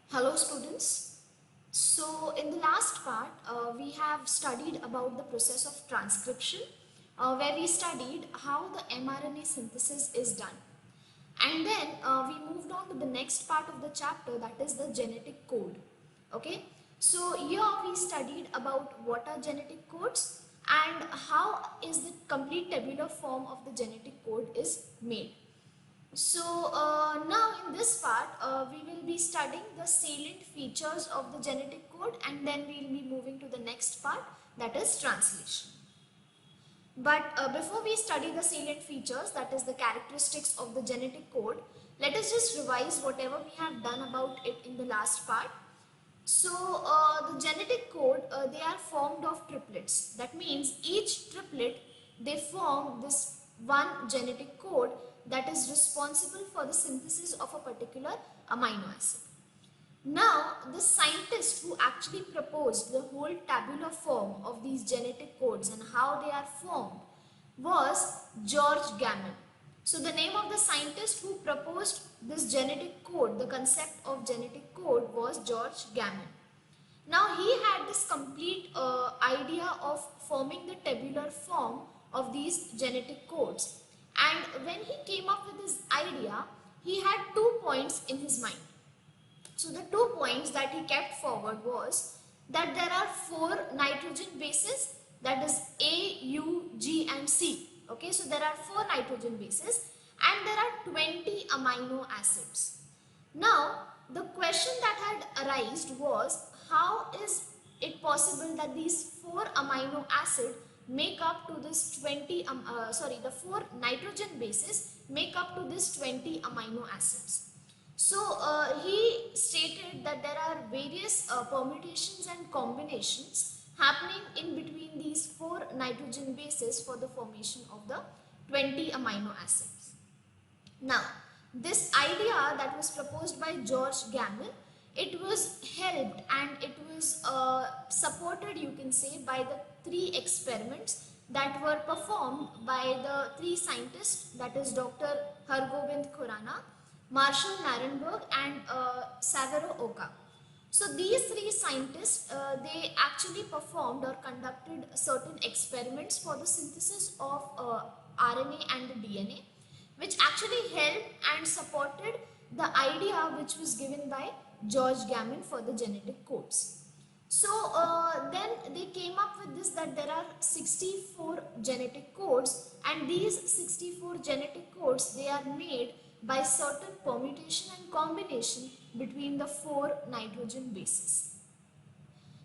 Hello students. So in the last part we have studied about the process of transcription where we studied how the mRNA synthesis is done, and then we moved on to the next part of the chapter, that is the genetic code. Okay, so here we studied about what are genetic codes and how is the complete tabular form of the genetic code is made. So now in this part we will be studying the salient features of the genetic code, and then we will be moving to the next part, that is translation. But before we study the salient features, that is the characteristics of the genetic code, let us just revise whatever we have done about it in the last part. So the genetic code, they are formed of triplets. That means each triplet, they form this one genetic code that is responsible for the synthesis of a particular amino acid. Now, the scientist who actually proposed the whole tabular form of these genetic codes and how they are formed was George Gammon. So the name of the scientist who proposed this genetic code, the concept of genetic code, was George Gammon. Now he had this complete idea of forming the tabular form of these genetic codes, and when he came up with this idea, he had 2 points in his mind. So the 2 points that he kept forward was that there are 4 nitrogen bases, that is A, U, G and C. Okay, so there are 4 nitrogen bases and there are 20 amino acids. Now the question that had arisen was, how is it possible that these 4 amino acid make up to this 20 the 4 nitrogen bases make up to this 20 amino acids. So he stated that there are various permutations and combinations happening in between these 4 nitrogen bases for the formation of the 20 amino acids. Now, this idea that was proposed by George Gammon, it was helped and it was supported, you can say, by the 3 experiments that were performed by the 3 scientists, that is Dr. Hargobind Khurana, Marshall Nirenberg and Savaro Oka. So these 3 scientists, they actually performed or conducted certain experiments for the synthesis of RNA and the DNA, which actually helped and supported the idea which was given by George Gammon for the genetic codes. So then they came up with this, that there are 64 genetic codes, and these 64 genetic codes, they are made by certain permutation and combination between the 4 nitrogen bases.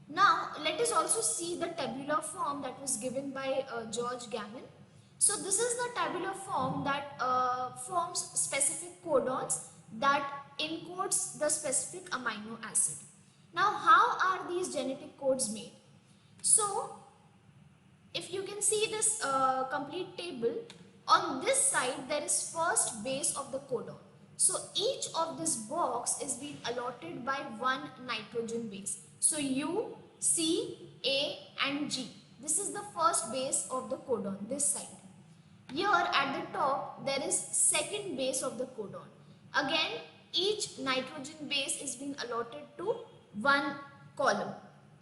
Now let us also see the tabular form that was given by George Gammon. So this is the tabular form that forms specific codons that encodes the specific amino acid. Now how are these genetic codes made? So if you can see this complete table, on this side there is first base of the codon. So each of this box is being allotted by one nitrogen base. So U, C, A and G. This is the first base of the codon, this side. Here at the top there is second base of the codon. Again, each nitrogen base is being allotted to one column.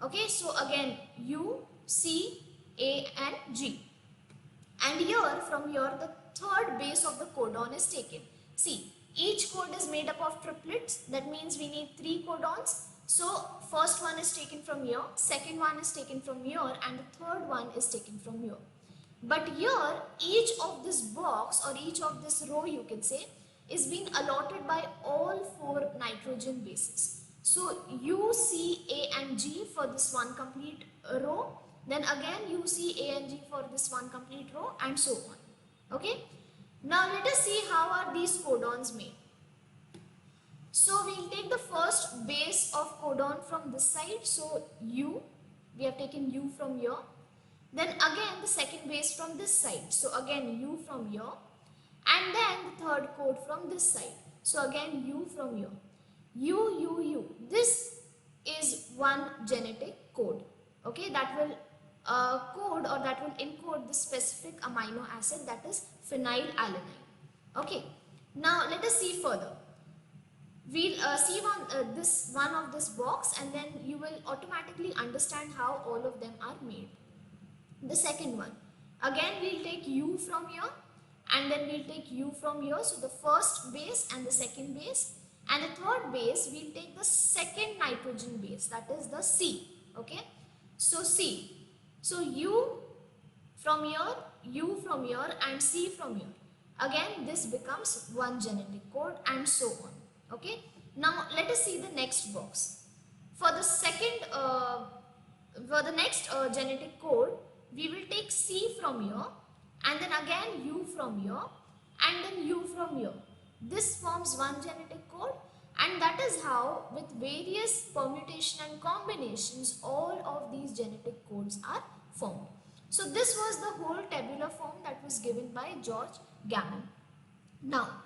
Okay, so again U, C, A and G. And here, from here, the third base of the codon is taken. See, each code is made up of triplets. That means we need 3 codons. So first one is taken from here, second one is taken from here, and the third one is taken from here. But here, each of this box or each of this row, you can say, is being allotted by all 4 nitrogen bases. So U, C, A and G for this one complete row. Then again U, C, A and G for this one complete row, and so on. Okay. Now let us see how are these codons made. So we will take the first base of codon from this side. So U, we have taken U from here. Then again the second base from this side. So again U from here. And then the third code from this side. So again U from here. U. This is one genetic code. Okay, that will code or that will encode the specific amino acid, that is phenylalanine. Okay, now let us see further. We'll see one of this box, and then you will automatically understand how all of them are made. The second one, again we'll take U from here, and then we'll take U from here. So the first base and the second base, and the third base we'll take the second nitrogen base, that is the C. Okay, so C. So U from here, U from here, and C from here. Again this becomes one genetic code, and so on. Okay, now let us see the next box. For the next genetic code, we will take C from here, and then again U from here, and then U from here. This forms one genetic code, and that is how, with various permutation and combinations, all of these genetic codes are formed. So this was the whole tabular form that was given by George Gamow. Now,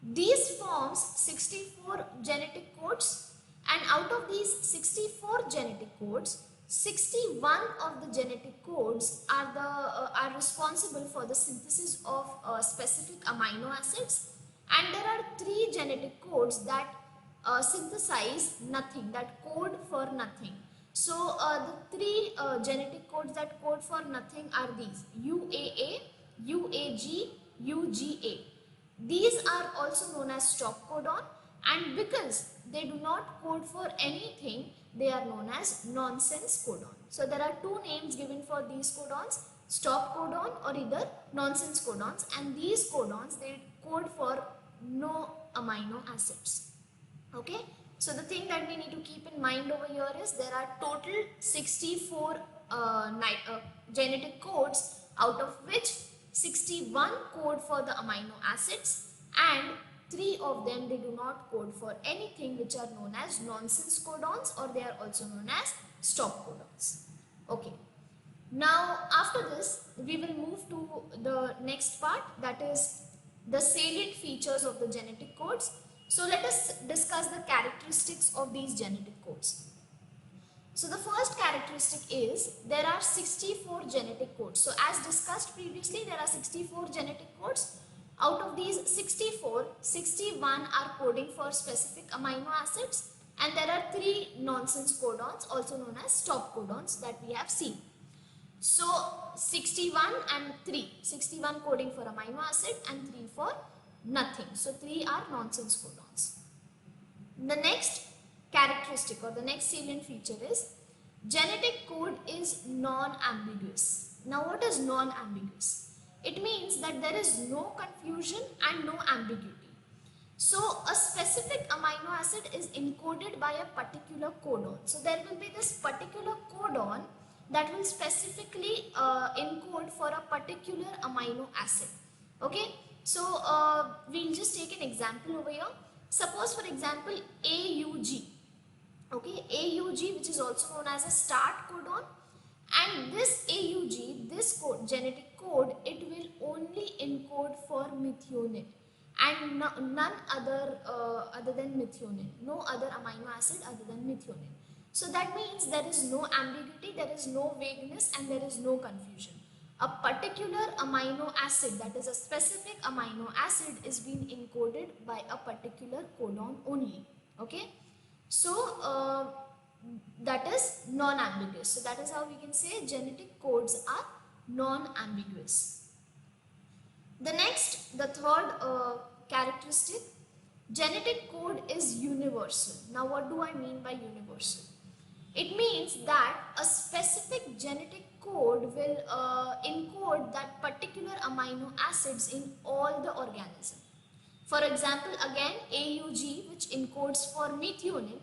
these forms 64 genetic codes, and out of these 64 genetic codes, 61 of the genetic codes are responsible for the synthesis of specific amino acids, and there are 3 genetic codes that synthesize nothing, that code for nothing. So the 3 genetic codes that code for nothing are these: UAA, UAG, UGA. These are also known as stop codon, and because they do not code for anything, they are known as nonsense codon. So there are 2 names given for these codons: stop codon or either nonsense codons, and these codons, they code for no amino acids. Okay, so the thing that we need to keep in mind over here is there are total 64 genetic codes, out of which 61 code for the amino acids, and 3 of them, they do not code for anything, which are known as nonsense codons, or they are also known as stop codons. Okay, now after this we will move to the next part, that is the salient features of the genetic codes. So let us discuss the characteristics of these genetic codes. So the first characteristic is there are 64 genetic codes. So as discussed previously, there are 64 genetic codes. Out of these 64, 61 are coding for specific amino acids, and there are 3 nonsense codons, also known as stop codons, that we have seen. So 61 and 3, 61 coding for amino acid and 3 for nothing. So 3 are nonsense codons. The next characteristic or the next salient feature is genetic code is non-ambiguous. Now what is non-ambiguous? It means that there is no confusion and no ambiguity. So a specific amino acid is encoded by a particular codon. So there will be this particular codon that will specifically encode for a particular amino acid. Okay, so we'll just take an example over here. Suppose for example AUG. Okay, AUG, which is also known as a start codon, and this AUG, this code, genetic code, it will only encode for methionine and none other other than methionine, no other amino acid other than methionine. So that means there is no ambiguity, there is no vagueness, and there is no confusion. A particular amino acid, that is a specific amino acid, is being encoded by a particular codon only. Okay, so that is non-ambiguous. So that is how we can say genetic codes are non-ambiguous. The next, the third characteristic, genetic code is universal. Now what do I mean by universal? It means that a specific genetic code will encode that particular amino acids in all the organism. For example, again AUG, which encodes for methionine,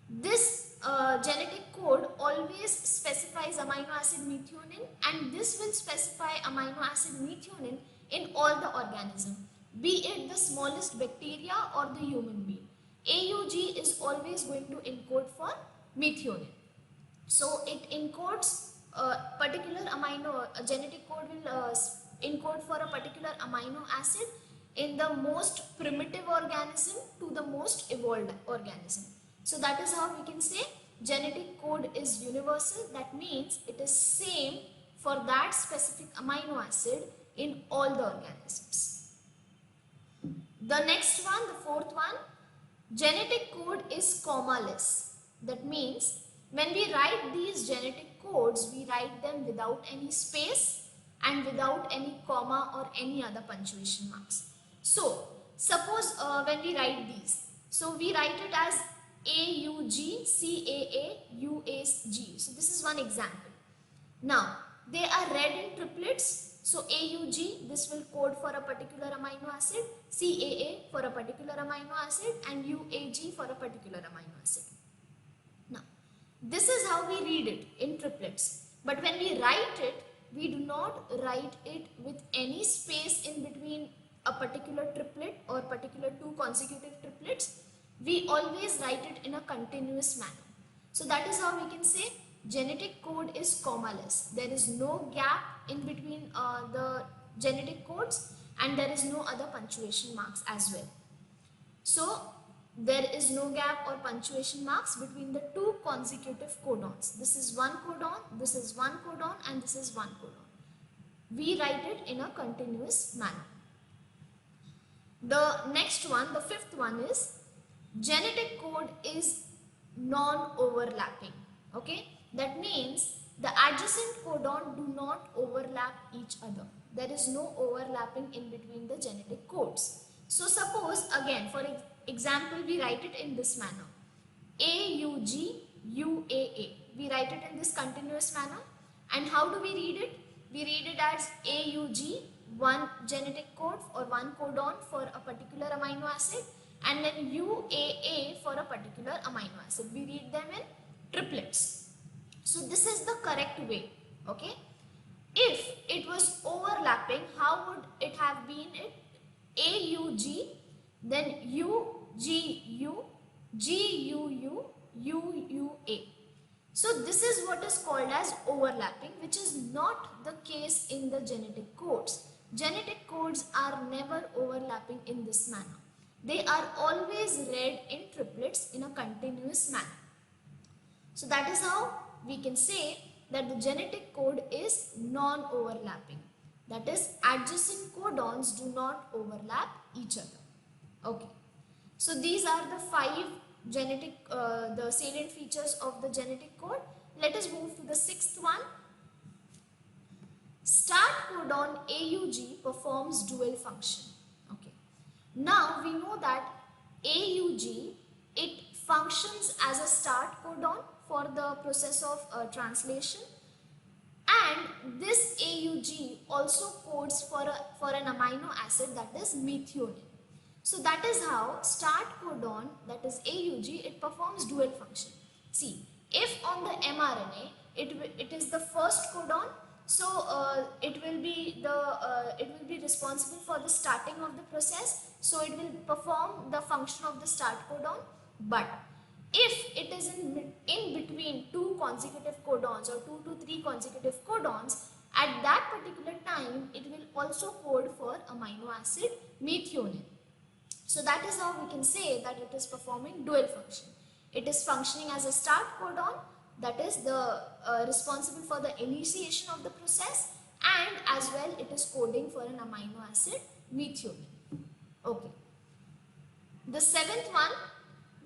this genetic code always specifies amino acid methionine, and this will specify amino acid methionine in all the organism, be it the smallest bacteria or the human being. AUG is always going to encode for methionine. So it encodes a particular a genetic code will encode for a particular amino acid in the most primitive organism to the most evolved organism. So that is how we can say genetic code is universal. That means it is same for that specific amino acid in all the organisms. The next one, the fourth one, Genetic code is commaless. That means when we write these genetic codes, we write them without any space and without any comma or any other punctuation marks. So, suppose when we write these, so we write it as AUG, CAA, So, this is one example. Now, they are read in triplets. So, AUG, this will code for a particular amino acid, CAA for a particular amino acid, and UAG for a particular amino acid. Now, this is how we read it in triplets. But when we write it, we do not write it with any space in between a particular triplet or particular two consecutive triplets. We always write it in a continuous manner. So that is how we can say genetic code is commaless. There is no gap in between the genetic codes, and there is no other punctuation marks as well. So there is no gap or punctuation marks between the two consecutive codons. This is one codon, this is one codon, and this is one codon. We write it in a continuous manner. The next one, the fifth one is genetic code is non-overlapping. Okay, that means the adjacent codon do not overlap each other. There is no overlapping in between the genetic codes. So suppose again, for example, we write it in this manner: AUG UAA. We write it in this continuous manner. And how do we read it? We read it as AUG, one genetic code or one codon for a particular amino acid, and then UAA for a particular amino acid. We read them in triplets. So this is the correct way. Okay. If it was overlapping, how would it have been? It AUG, then UGU, GUU, UUA. So this is what is called as overlapping, which is not the case in the genetic codes. Genetic codes are never overlapping in this manner. They are always read in triplets in a continuous manner. So that is how we can say that the genetic code is non-overlapping. That is, adjacent codons do not overlap each other. Okay. So these are the five the salient features of the genetic code. Let us move to the sixth one. Start codon AUG performs dual function. Okay. Now we know that AUG, it functions as a start codon for the process of translation, and this AUG also codes for an amino acid, that is methionine. So that is how start codon, that is AUG, it performs dual function. See, if on the mRNA it is the first codon, so it will be responsible for the starting of the process. So it will perform the function of the start codon. But if it is in between two consecutive codons or 2 to 3 consecutive codons, at that particular time it will also code for amino acid methionine. So that is how we can say that it is performing dual function. It is functioning as a start codon, that is the responsible for the initiation of the process, and as well it is coding for an amino acid methionine. Okay. The seventh one,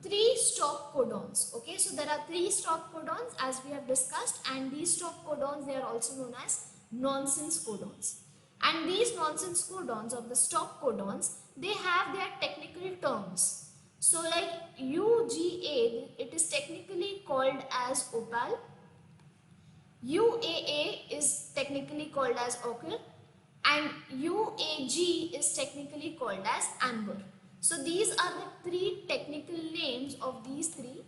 3 stop codons. Okay, so there are 3 stop codons as we have discussed, and these stop codons, they are also known as nonsense codons. And these nonsense codons or the stop codons, they have their technical terms. So like UGA, it is technically called as opal. UAA is technically called as ochre, and UAG is technically called as amber. So these are the 3 technical names of these 3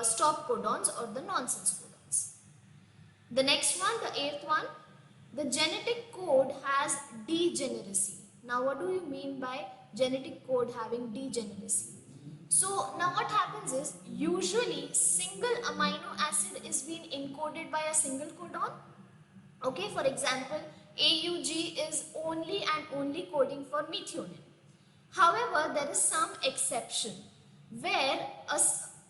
stop codons or the nonsense codons. The next one, the 8th one, the genetic code has degeneracy. Now what do you mean by genetic code having degeneracy? So now what happens is, usually single amino acid is being encoded by a single codon. Okay, for example, AUG is only and only coding for methionine. However, there is some exception where a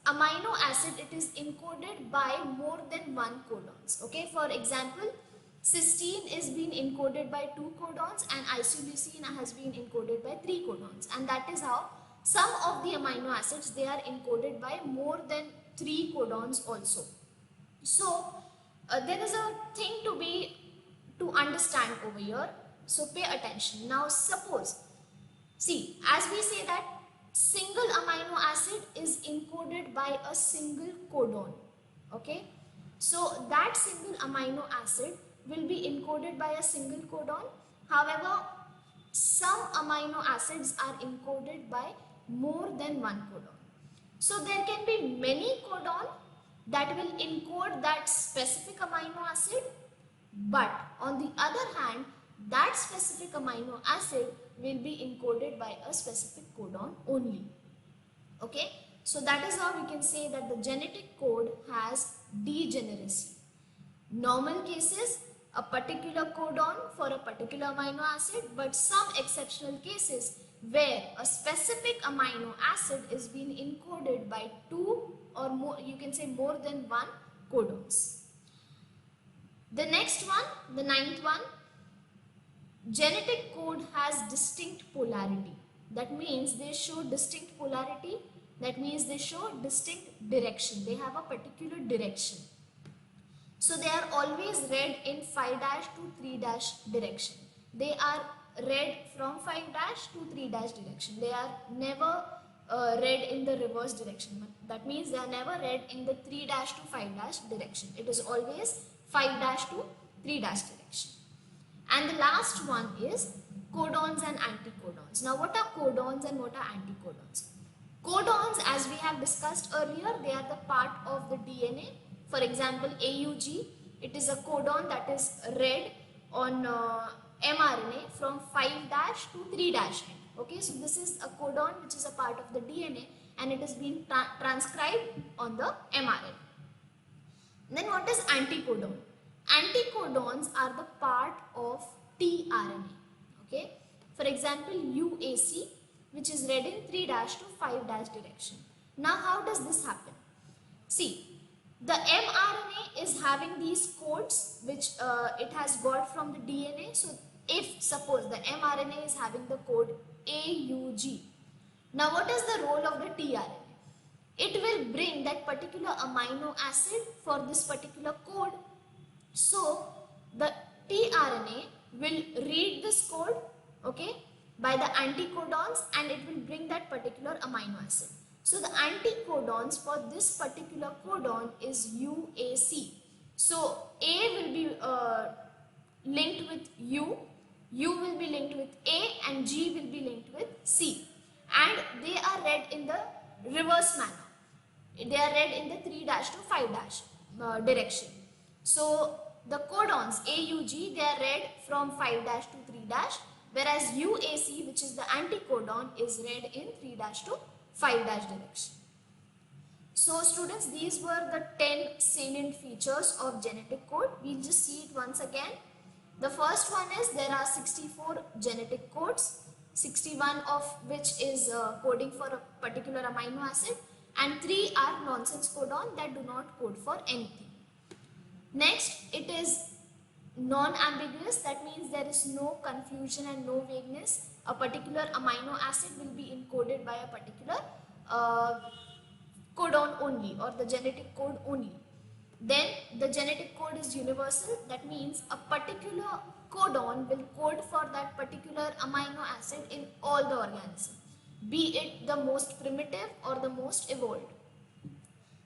amino acid, it is encoded by more than one codons. Okay, for example, cysteine is being encoded by 2 codons and isoleucine has been encoded by 3 codons, and that is how some of the amino acids, they are encoded by more than 3 codons also. So there is a thing to understand over here. So pay attention. Now suppose, see, as we say that single amino acid is encoded by a single codon. Okay. So that single amino acid will be encoded by a single codon. However, some amino acids are encoded by more than one codon. So there can be many codon that will encode that specific amino acid, but on the other hand, that specific amino acid will be encoded by a specific codon only. Okay, so that is how we can say that the genetic code has degeneracy. Normal cases, a particular codon for a particular amino acid, but some exceptional cases where a specific amino acid is being encoded by 2 or more, you can say more than 1 codons. The next one, the 9th one, genetic code has distinct polarity. That means they show distinct polarity. That means they show distinct direction. They have a particular direction. So they are always read in 5' to 3' direction. They are read from 5' to 3' direction. They are never read in the reverse direction. That means they are never read in the 3' to 5' direction. It is always 5' to 3' direction. And the last one is codons and anticodons. Now what are codons and what are anticodons? Codons, as we have discussed earlier, they are the part of the DNA. For example, AUG, it is a codon that is read on mRNA from 5' to 3' end. Okay, so this is a codon which is a part of the DNA and it is being transcribed on the mRNA. Then what is anticodon? Anticodons are the part of tRNA. Okay, for example, UAC, which is read in 3' to 5' direction. Now how does this happen? See, the mRNA is having these codes which it has got from the DNA. So if suppose the mRNA is having the code AUG, now what is the role of the tRNA? It will bring that particular amino acid for this particular code. So the tRNA will read this code, okay, by the anticodons, and it will bring that particular amino acid. So the anticodons for this particular codon is UAC. So A will be linked with U will be linked with A, and G will be linked with C. And they are read in the reverse manner. They are read in the 3' to 5' direction. So the codons AUG, they are read from 5' to 3', whereas UAC, which is the anticodon, is read in 3' to 5' direction. So students, these were the 10 salient features of genetic code. We'll just see it once again. The first one is there are 64 genetic codes, 61 of which is coding for a particular amino acid, and 3 are nonsense codon that do not code for anything. Next, it is non-ambiguous. That means there is no confusion and no vagueness. A particular amino acid will be encoded by a particular codon only, or the genetic code only. Then the genetic code is universal. That means a particular codon will code for that particular amino acid in all the organisms, be it the most primitive or the most evolved.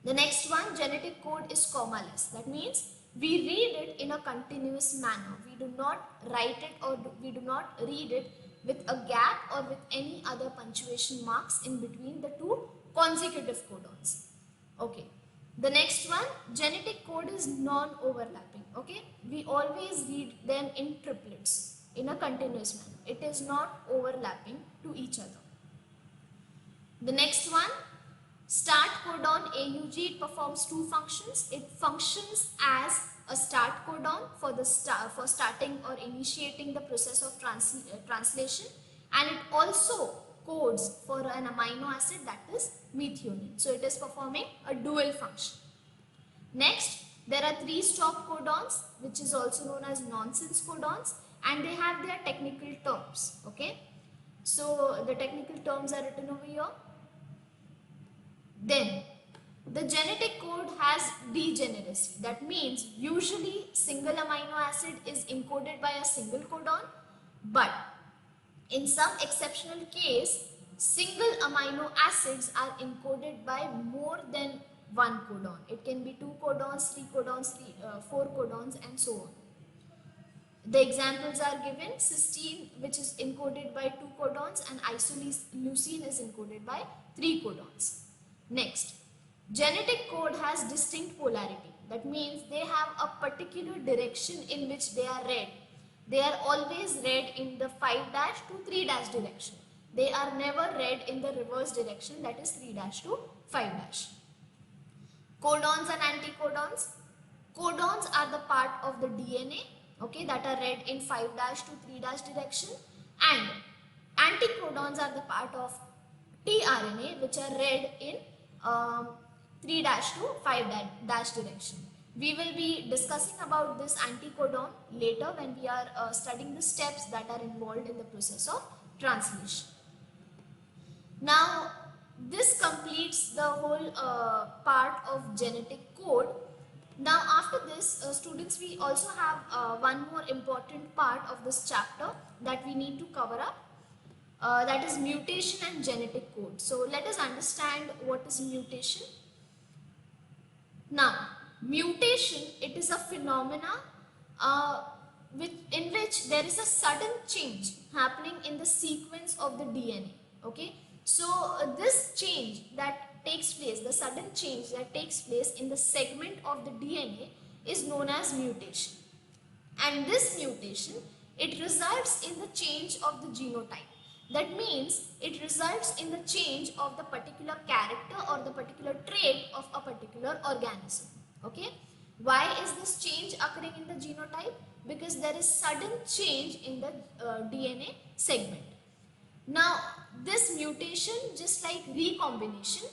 The next one, genetic code is commaless. That means we read it in a continuous manner. We do not write it or we do not read it with a gap or with any other punctuation marks in between the two consecutive codons. Okay. The next one, genetic code is non-overlapping. Okay. We always read them in triplets in a continuous manner. It is not overlapping to each other. The next one, start codon AUG, it performs two functions. It functions as a start codon for starting or initiating the process of translation, and it also codes for an amino acid, that is methionine. So it is performing a dual function. Next, there are 3 stop codons, which is also known as nonsense codons, and they have their technical terms. Okay. So the technical terms are written over here. Then the genetic code has degeneracy. That means usually single amino acid is encoded by a single codon, but in some exceptional case, single amino acids are encoded by more than one codon. It can be 2 codons, 3 codons, 4 codons, and so on. The examples are given: cysteine, which is encoded by 2 codons, and isoleucine is encoded by 3 codons. Next, genetic code has distinct polarity. That means they have a particular direction in which they are read. They are always read in the 5' to 3' direction. They are never read in the reverse direction, that is 3' to 5'. Codons and anticodons. Codons are the part of the DNA, okay, that are read in 5' to 3' direction, and anticodons are the part of tRNA, which are read in 3' to 5' direction. We will be discussing about this anticodon later when we are studying the steps that are involved in the process of translation. Now, this completes the whole part of genetic code. Now, after this, students, we also have one more important part of this chapter that we need to cover up. That is mutation and genetic code. So, let us understand what is mutation. Now, mutation, it is a phenomena in which there is a sudden change happening in the sequence of the DNA. Okay, so this change that takes place, the sudden change that takes place in the segment of the DNA is known as mutation. And this mutation, it results in the change of the genotype. That means it results in the change of the particular character or the particular trait of a particular organism. Okay, why is this change occurring in the genotype? Because there is sudden change in the DNA segment. Now, this mutation, just like recombination,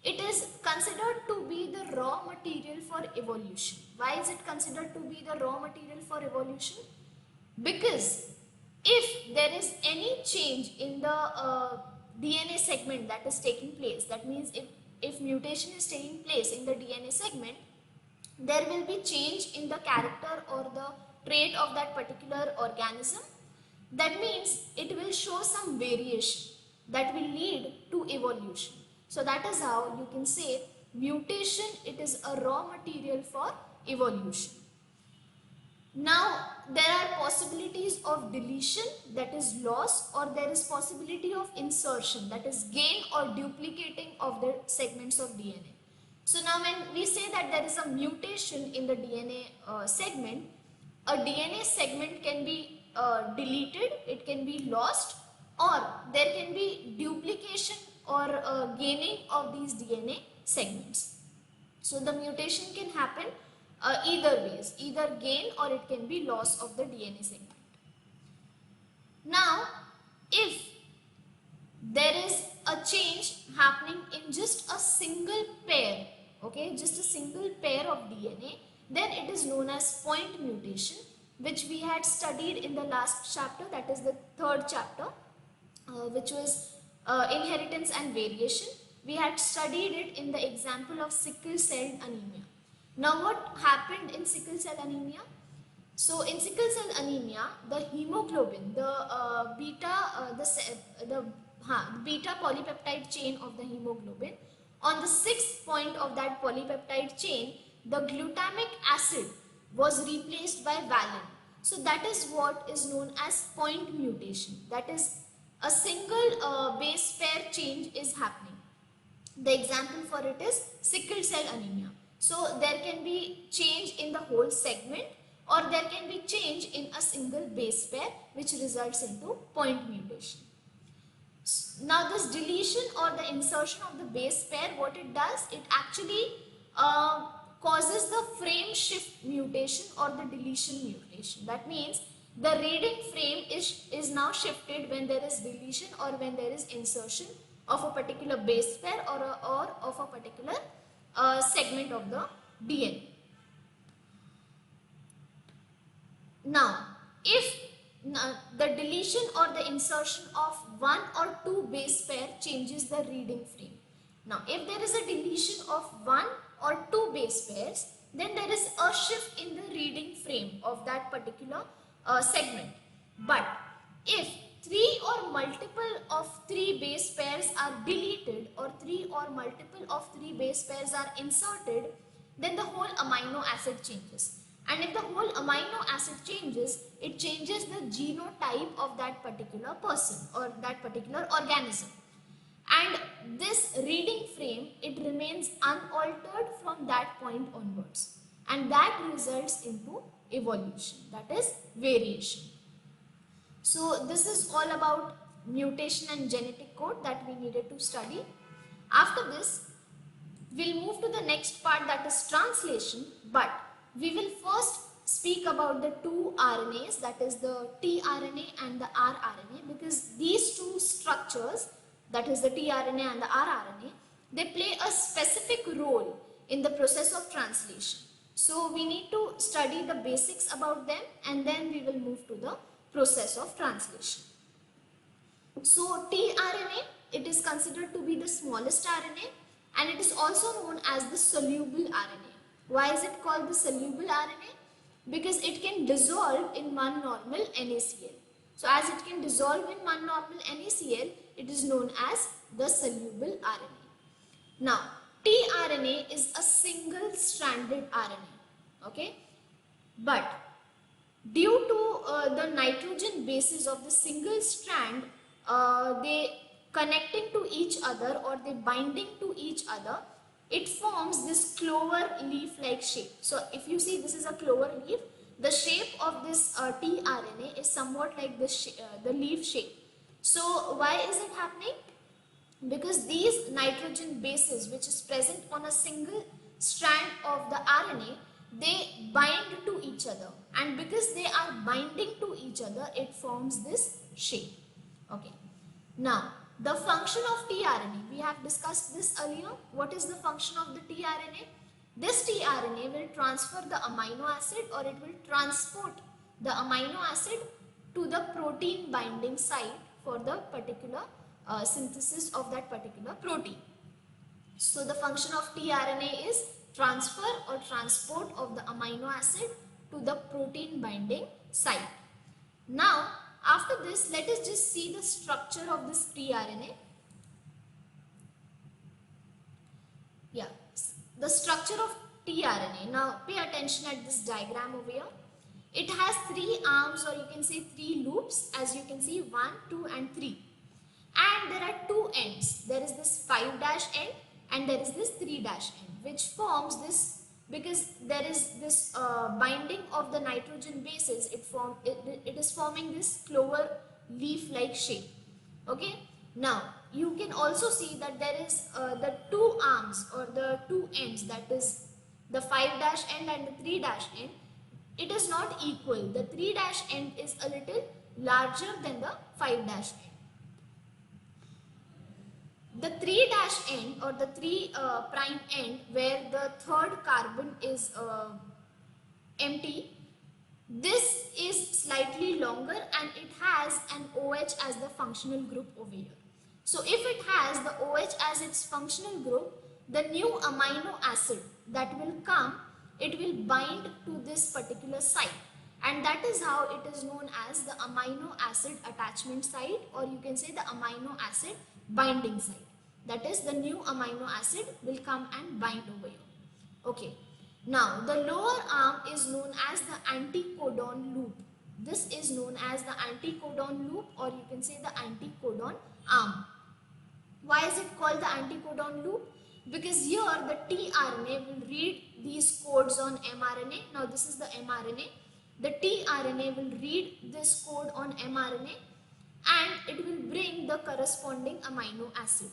it is considered to be the raw material for evolution. Why is it considered to be the raw material for evolution? Because if there is any change in the DNA segment that is taking place, that means if mutation is taking place in the DNA segment, there will be change in the character or the trait of that particular organism. That means it will show some variation that will lead to evolution. So that is how you can say mutation, it is a raw material for evolution. Now, there are possibilities of deletion, that is loss, or there is possibility of insertion, that is gain or duplicating of the segments of DNA. So now when we say that there is a mutation in the DNA segment, a DNA segment can be deleted, it can be lost, or there can be duplication or gaining of these DNA segments. So the mutation can happen either ways, either gain or it can be loss of the DNA segment. Now, if there is a change happening in just a single pair, okay, just a single pair of DNA, then it is known as point mutation, which we had studied in the last chapter, that is the 3rd chapter, which was inheritance and variation. We had studied it in the example of sickle cell anemia. Now, what happened in sickle cell anemia? So, in sickle cell anemia, the hemoglobin, the beta polypeptide chain of the hemoglobin, on the 6th point of that polypeptide chain, the glutamic acid was replaced by valine. So, that is what is known as point mutation. That is, a single base pair change is happening. The example for it is sickle cell anemia. So there can be change in the whole segment, or there can be change in a single base pair, which results into point mutation. Now this deletion or the insertion of the base pair, what it does, it actually causes the frame shift mutation or the deletion mutation. That means the reading frame is now shifted when there is deletion or when there is insertion of a particular base pair or of a particular segment of the DNA. Now, if the deletion or the insertion of one or two base pair changes the reading frame. Now, if there is a deletion of one or two base pairs, then there is a shift in the reading frame of that particular segment. But if three or multiple of three base pairs are deleted or three or multiple of three base pairs are inserted, then the whole amino acid changes. And if the whole amino acid changes, it changes the genotype of that particular person or that particular organism. And this reading frame, it remains unaltered from that point onwards. And that results into evolution, that is variation. So this is all about mutation and genetic code that we needed to study. After this, we'll move to the next part, that is translation, but we will first speak about the two RNAs, that is the tRNA and the rRNA, because these two structures, that is the tRNA and the rRNA, they play a specific role in the process of translation. So we need to study the basics about them, and then we will move to the process of translation. So tRNA, it is considered to be the smallest RNA, and it is also known as the soluble RNA. Why is it called the soluble RNA? Because it can dissolve in one normal NaCl. So as it can dissolve in one normal NaCl, it is known as the soluble RNA. Now, tRNA is a single-stranded RNA, okay? But due to the nitrogen bases of the single strand, they connecting to each other or they binding to each other, it forms this clover leaf-like shape. So if you see, this is a clover leaf. The shape of this tRNA is somewhat like the leaf shape. So why is it happening? Because these nitrogen bases, which is present on a single strand of the RNA, they bind to each other, and because they are binding to each other, it forms this shape. Okay. Now, the function of tRNA, we have discussed this earlier. What is the function of the tRNA? This tRNA will transfer the amino acid, or it will transport the amino acid to the protein binding site for the particular synthesis of that particular protein. So the function of tRNA is transfer or transport of the amino acid to the protein binding site. Now, after this, let us just see the structure of this tRNA. Yeah, the structure of tRNA. Now, pay attention at this diagram over here. It has three arms, or you can say three loops, as you can see 1, 2 and 3. And there are two ends. There is this 5' end and there is this 3' end, which forms this, because there is this binding of the nitrogen bases, it is forming this clover leaf-like shape. Okay. Now, you can also see that there is the two arms or the two ends, that is the 5' end and the 3' end. It is not equal. The 3' end is a little larger than the 5' end. The 3' end or the 3' prime end, where the third carbon is empty, this is slightly longer and it has an OH as the functional group over here. So if it has the OH as its functional group, the new amino acid that will come, it will bind to this particular site, and that is how it is known as the amino acid attachment site, or you can say the amino acid binding site. That is, the new amino acid will come and bind over here. Okay. Now, the lower arm is known as the anticodon loop. This is known as the anticodon loop, or you can say the anticodon arm. Why is it called the anticodon loop? Because here the tRNA will read these codes on mRNA. Now, this is the mRNA. The tRNA will read this code on mRNA and it will bring the corresponding amino acid.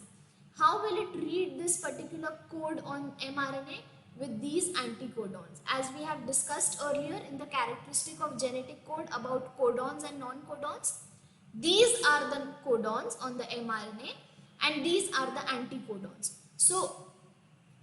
How will it read this particular code on mRNA? With these anticodons. As we have discussed earlier in the characteristic of genetic code about codons and non-codons, these are the codons on the mRNA and these are the anticodons. So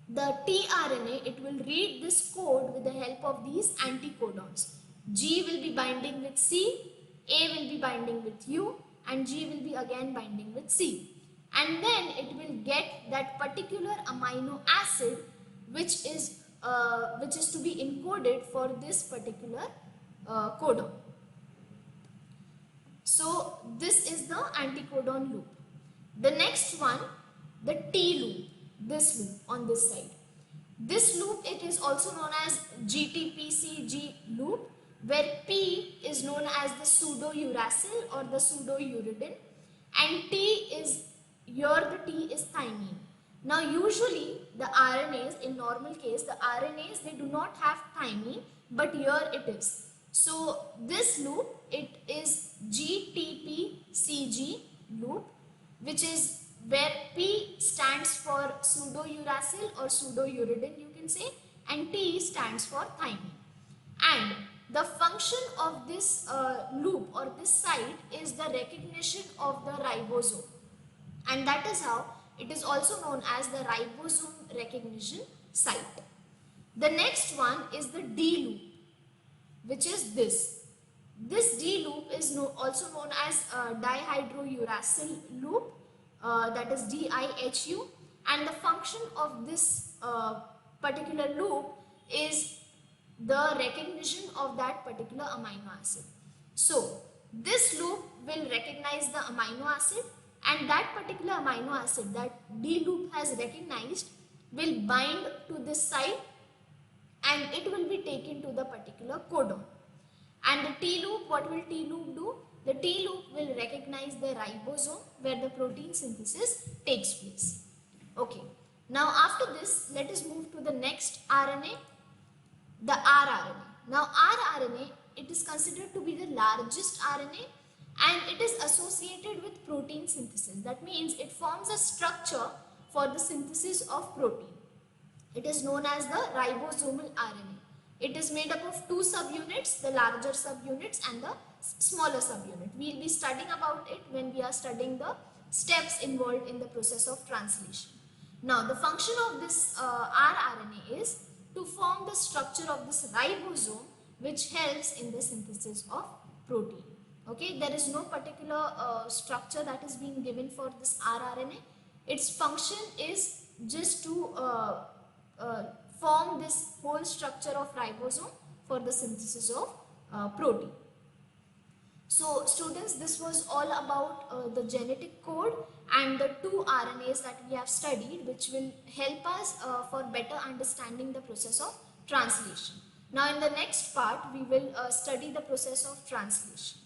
the tRNA, it will read this code with the help of these anticodons. G will be binding with C, A will be binding with U and G will be again binding with C. And then it will get that particular amino acid which is to be encoded for this particular codon. So this is the anticodon loop. The next one, the T loop, this loop on this side. This loop, it is also known as GTPCG loop, where P is known as the pseudouracil or the pseudouridine, and T is, here the T is thymine. Now usually the RNAs, in normal case, the RNAs, they do not have thymine, but here it is. So this loop, it is GTPCG loop, which is where P stands for pseudouracil or pseudouridine, you can say, and T stands for thymine. And the function of this loop or this site is the recognition of the ribosome, and that is how it is also known as the ribosome recognition site. The next one is the D loop, which is this. This D loop is also known as dihydrouracil loop, that is DIHU, and the function of this particular loop is the recognition of that particular amino acid. So this loop will recognize the amino acid, and that particular amino acid that D loop has recognized will bind to this site and it will be taken to the particular codon. And the T loop, what will T loop do? The T loop will recognize the ribosome where the protein synthesis takes place. Okay. Now after this, let us move to the next RNA, the rRNA. Now rRNA, it is considered to be the largest RNA and it is associated with protein synthesis. That means it forms a structure for the synthesis of protein. It is known as the ribosomal RNA. It is made up of two subunits, the larger subunits and the smaller subunit. We will be studying about it when we are studying the steps involved in the process of translation. Now the function of this rRNA is to form the structure of this ribosome, which helps in the synthesis of protein. Okay, there is no particular structure that is being given for this rRNA. Its function is just to form this whole structure of ribosome for the synthesis of protein. So students, this was all about the genetic code and the two RNAs that we have studied, which will help us for better understanding the process of translation. Now in the next part, we will study the process of translation.